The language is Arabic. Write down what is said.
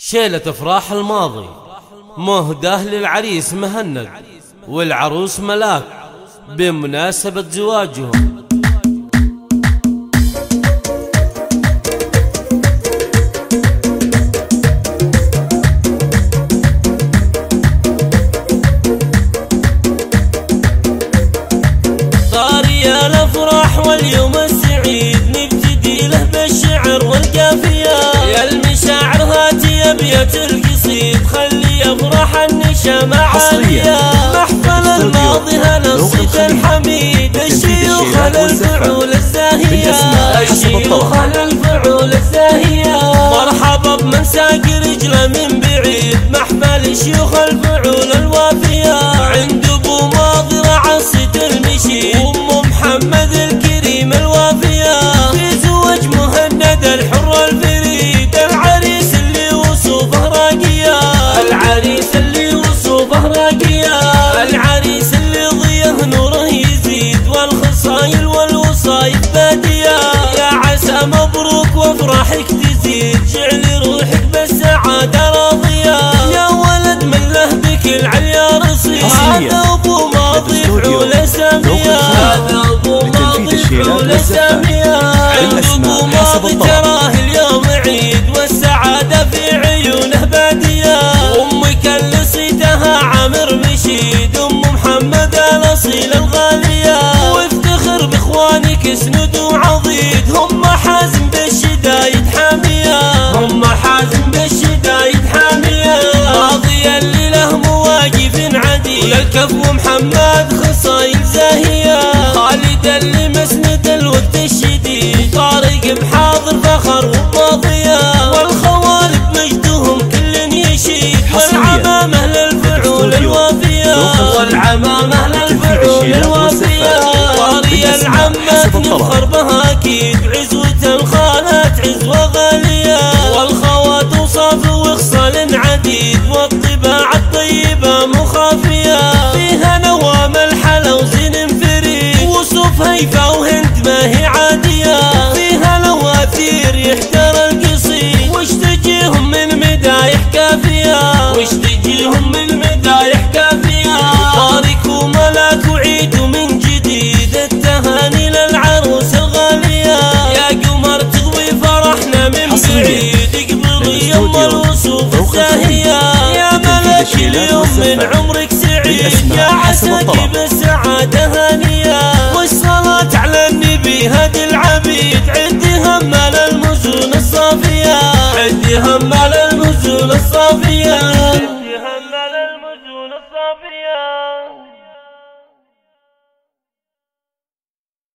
شيلة افراح الماضي مهداه للعريس مهند والعروس ملاك بمناسبة زواجهم. طاري الافراح واليوم السعيد نبتدي له بالشعر والقافية، يا المشاعر هاتي ابيات القصيد خلي افراح النشا عالية. محفل الماضي هلا الصيت الحميد الشيوخ على الفعول الزاهية، الشيوخ على الفعول الزاهية. مرحبا بمن ساق رجله من بعيد محفل شيوخ الفعول الوافية، عند ابو ماضي رعى الصيت المشيد ام محمد الكريم الوافية. في زواج مهند الحر الفريد العريس اللي وصوفه راقية، العريس اللي وصوفه راقية، العريس اللي ضيه نوره يزيد والخصايل والوصايد بادية. يا عسى مبروك وافراحك تزيد جعل روحك بالسعادة راضية. يا ولد من له بك العليا رصيد هذا ابو ماضي فعول سامية، هذا ابو ماضي فعول سامية. عند ابو ماضي تراه اليوم عيد والسعادة في عيونه بادية. امك اللي صيتها عامر مشيد ام محمد الاصيل الغالية، وافتخر باخوانك اسند وعضيد هم حازم بالشدايد حامية، هم حازم بالشدايد حامية. ماضي اللي له مواقف عديد وللكف محمد خصايل زاهية، خالد اللي مسند الوقت الشديد طارق بحاضر فخر وماضية. والخوالد مجدهم كل يشيد والعمامة للفعول الوافية، والعمامة للفعول الوافية. طاري العمات نفخر بها اكيد عزوة الخالات عزوة غالية، والخوات وصاف وخصال عديد والطباع الطيبة مخافية. فيها نوام الحلا وزين فريد وصوف هيفا وهند ما هي عادية، فيها لواثير يحتر القصيد وش تجيهم من مدايح كافية، وش تجيهم من مدايح كافية. طارق وملاك وعيد من جديد التهاني للعروس الغالية. يا قمر تضوي فرحنا من بعيد اقبضي يم الوصوف الزاهية. يا ملاك اليوم من عمرك سعيد يا عساكي بالسعادة هانية. والصلاة على النبي هدي العبيد عدي هم للمزون الصافية، عدي هم للمزون الصافية، عدي هم للمزون الصافية.